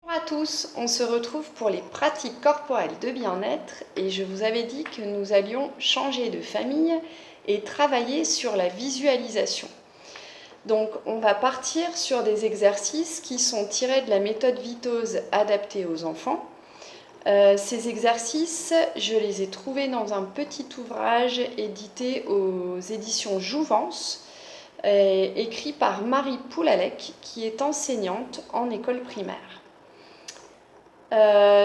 Bonjour à tous, on se retrouve pour les pratiques corporelles de bien-être et je vous avais dit que nous allions changer de famille et travailler sur la visualisation. Donc on va partir sur des exercices qui sont tirés de la méthode Vitose adaptée aux enfants. Ces exercices, je les ai trouvés dans un petit ouvrage édité aux éditions Jouvence, écrit par Marie Poulalec qui est enseignante en école primaire.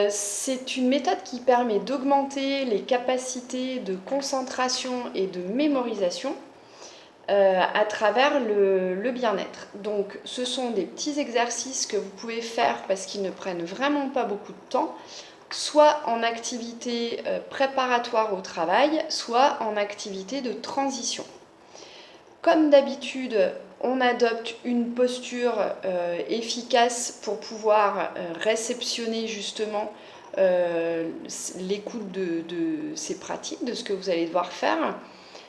C'est une méthode qui permet d'augmenter les capacités de concentration et de mémorisation à travers le bien-être. Donc ce sont des petits exercices que vous pouvez faire parce qu'ils ne prennent vraiment pas beaucoup de temps, soit en activité préparatoire au travail, soit en activité de transition. Comme d'habitude, on adopte une posture efficace pour pouvoir réceptionner justement l'écoute de ces pratiques, de ce que vous allez devoir faire.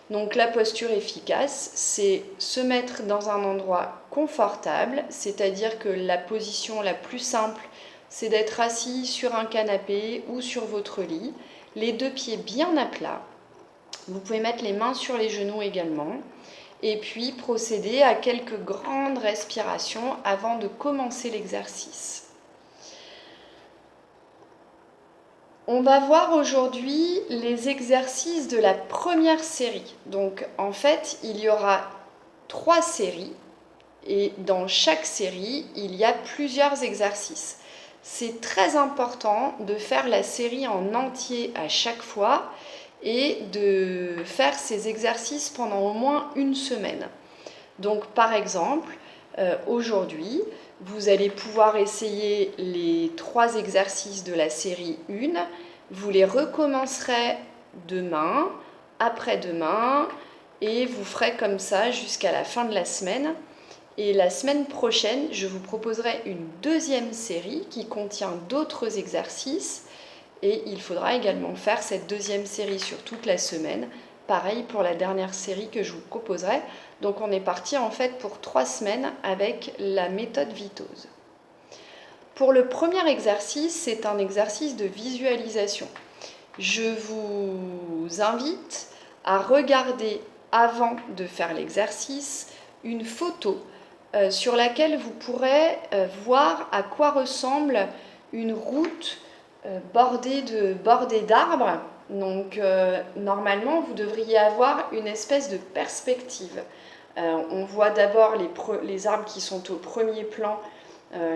Donc la posture efficace, c'est se mettre dans un endroit confortable, c'est-à-dire que la position la plus simple, c'est d'être assis sur un canapé ou sur votre lit, les deux pieds bien à plat. Vous pouvez mettre les mains sur les genoux également. Et puis procéder à quelques grandes respirations avant de commencer l'exercice. On va voir aujourd'hui les exercices de la première série. Donc en fait, il y aura 3 séries et dans chaque série, il y a plusieurs exercices. C'est très important de faire la série en entier à chaque fois et de faire ces exercices pendant au moins une semaine. Donc par exemple, aujourd'hui, vous allez pouvoir essayer les 3 exercices de la série 1. Vous les recommencerez demain, après-demain, et vous ferez comme ça jusqu'à la fin de la semaine. Et la semaine prochaine, je vous proposerai une deuxième série qui contient d'autres exercices. Et il faudra également faire cette deuxième série sur toute la semaine. Pareil pour la dernière série que je vous proposerai. Donc on est parti en fait pour 3 semaines avec la méthode Vitose. Pour le premier exercice, c'est un exercice de visualisation. Je vous invite à regarder avant de faire l'exercice une photo sur laquelle vous pourrez voir à quoi ressemble une route bordée d'arbres. Donc normalement, vous devriez avoir une espèce de perspective. On voit d'abord les arbres qui sont au premier plan,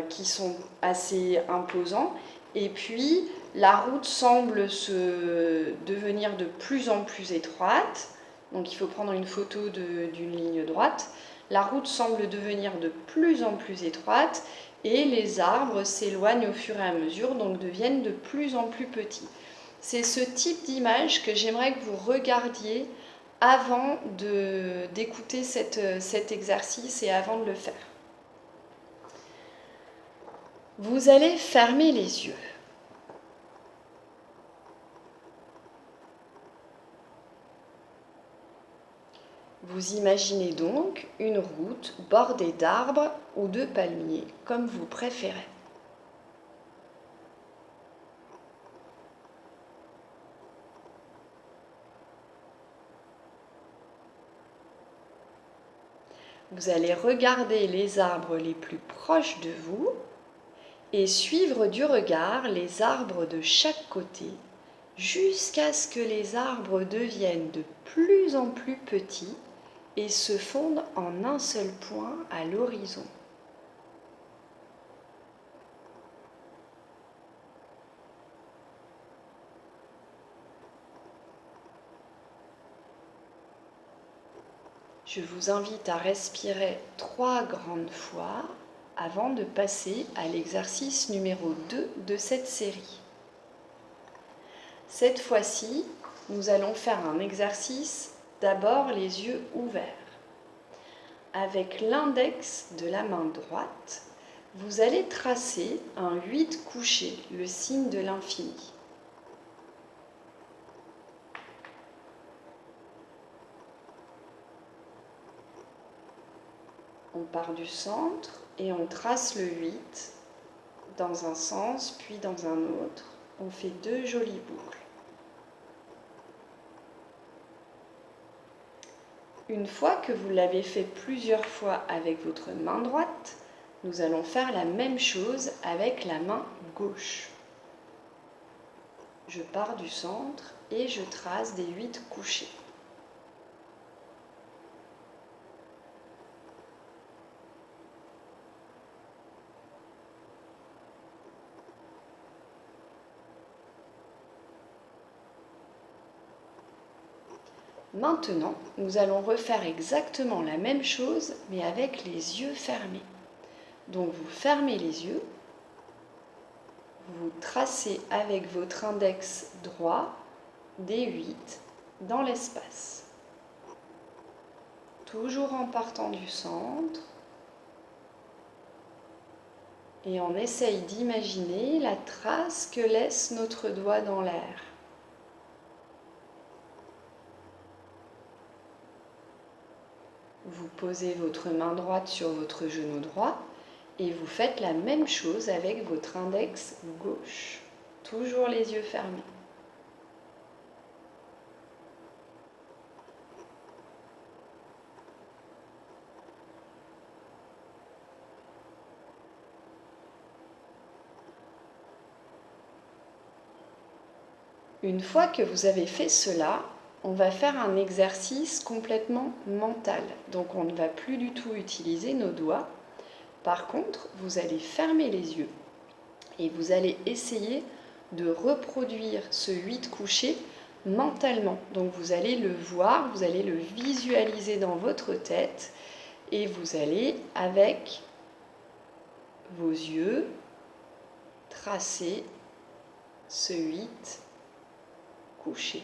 qui sont assez imposants. Et puis, la route semble se devenir de plus en plus étroite. Donc, il faut prendre une photo d'une ligne droite. La route semble devenir de plus en plus étroite et les arbres s'éloignent au fur et à mesure, donc deviennent de plus en plus petits. C'est ce type d'image que j'aimerais que vous regardiez avant d'écouter cet exercice et avant de le faire. Vous allez fermer les yeux. Vous imaginez donc une route bordée d'arbres ou de palmiers, comme vous préférez. Vous allez regarder les arbres les plus proches de vous et suivre du regard les arbres de chaque côté jusqu'à ce que les arbres deviennent de plus en plus petits et se fondent en un seul point à l'horizon. Je vous invite à respirer 3 grandes fois avant de passer à l'exercice numéro 2 de cette série. Cette fois-ci, nous allons faire un exercice d'abord les yeux ouverts. Avec l'index de la main droite, vous allez tracer un 8 couché, le signe de l'infini. On part du centre et on trace le 8 dans un sens, puis dans un autre. On fait 2 jolies boucles. Une fois que vous l'avez fait plusieurs fois avec votre main droite, nous allons faire la même chose avec la main gauche. Je pars du centre et je trace des 8 couchés. Maintenant, nous allons refaire exactement la même chose, mais avec les yeux fermés. Donc vous fermez les yeux, vous tracez avec votre index droit des 8 dans l'espace. Toujours en partant du centre. Et on essaye d'imaginer la trace que laisse notre doigt dans l'air. Vous posez votre main droite sur votre genou droit et vous faites la même chose avec votre index gauche. Toujours les yeux fermés. Une fois que vous avez fait cela, on va faire un exercice complètement mental. Donc on ne va plus du tout utiliser nos doigts. Par contre, vous allez fermer les yeux et vous allez essayer de reproduire ce 8 couché mentalement. Donc vous allez le voir, vous allez le visualiser dans votre tête et vous allez, avec vos yeux, tracer ce 8 couché.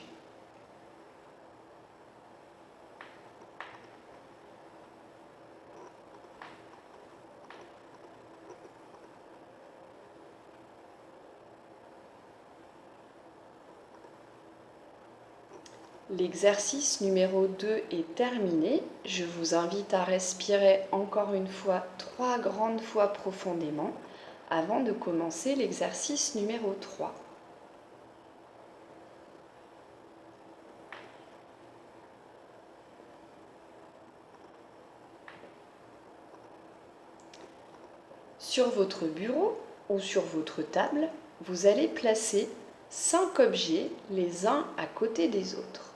L'exercice numéro 2 est terminé. Je vous invite à respirer encore une fois 3 grandes fois profondément avant de commencer l'exercice numéro 3. Sur votre bureau ou sur votre table, vous allez placer 5 objets les uns à côté des autres.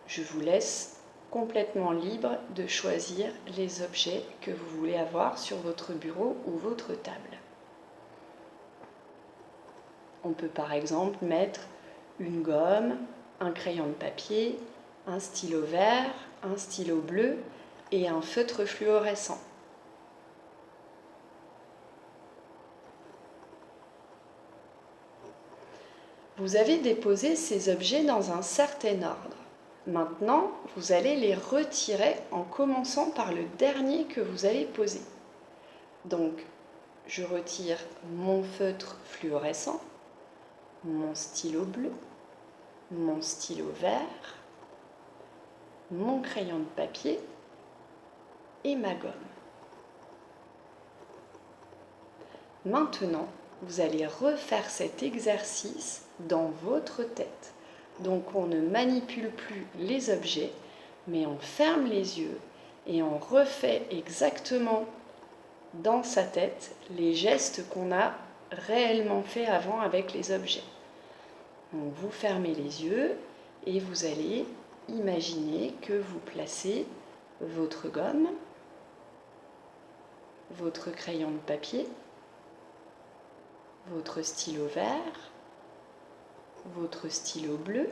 Je vous laisse complètement libre de choisir les objets que vous voulez avoir sur votre bureau ou votre table. On peut par exemple mettre une gomme, un crayon de papier, un stylo vert, un stylo bleu et un feutre fluorescent. Vous avez déposé ces objets dans un certain ordre. Maintenant, vous allez les retirer en commençant par le dernier que vous allez poser. Donc, je retire mon feutre fluorescent, mon stylo bleu, mon stylo vert, mon crayon de papier et ma gomme. Maintenant, vous allez refaire cet exercice dans votre tête. Donc on ne manipule plus les objets, mais on ferme les yeux et on refait exactement dans sa tête les gestes qu'on a réellement fait avant avec les objets. Donc vous fermez les yeux et vous allez imaginer que vous placez votre gomme, votre crayon de papier, votre stylo vert, votre stylo bleu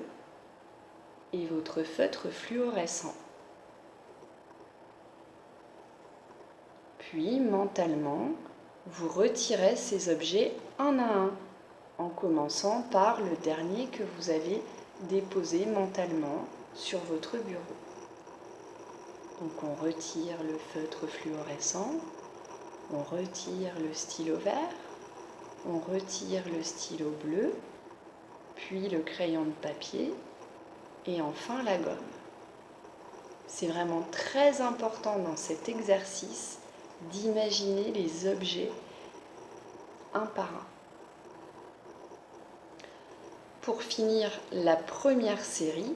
et votre feutre fluorescent. Puis, mentalement, vous retirez ces objets un à un, en commençant par le dernier que vous avez déposé mentalement sur votre bureau. Donc on retire le feutre fluorescent, on retire le stylo vert, on retire le stylo bleu, puis le crayon de papier et enfin la gomme. C'est vraiment très important dans cet exercice d'imaginer les objets un par un. Pour finir la première série,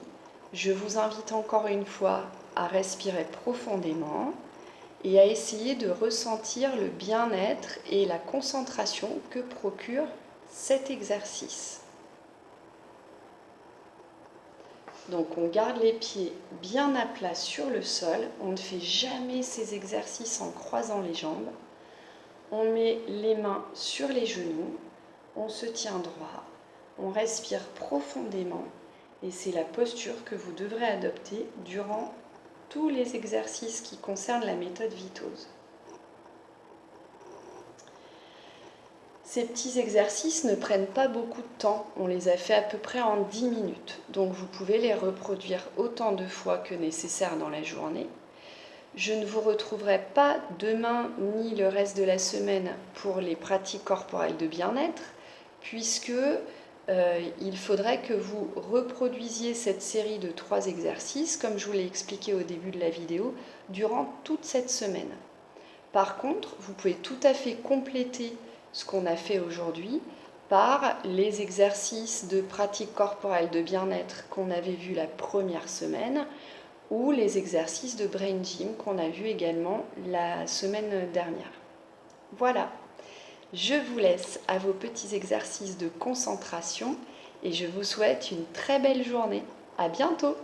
je vous invite encore une fois à respirer profondément et à essayer de ressentir le bien-être et la concentration que procure cet exercice. Donc on garde les pieds bien à plat sur le sol, on ne fait jamais ces exercices en croisant les jambes. On met les mains sur les genoux, on se tient droit, on respire profondément et c'est la posture que vous devrez adopter durant tous les exercices qui concernent la méthode Vitose. Ces petits exercices ne prennent pas beaucoup de temps, on les a fait à peu près en 10 minutes, donc vous pouvez les reproduire autant de fois que nécessaire dans la journée. Je ne vous retrouverai pas demain ni le reste de la semaine pour les pratiques corporelles de bien-être, puisque il faudrait que vous reproduisiez cette série de 3 exercices, comme je vous l'ai expliqué au début de la vidéo, durant toute cette semaine. Par contre, vous pouvez tout à fait compléter ce qu'on a fait aujourd'hui par les exercices de pratique corporelle de bien-être qu'on avait vu la première semaine ou les exercices de Brain Gym qu'on a vu également la semaine dernière. Voilà, je vous laisse à vos petits exercices de concentration et je vous souhaite une très belle journée. À bientôt!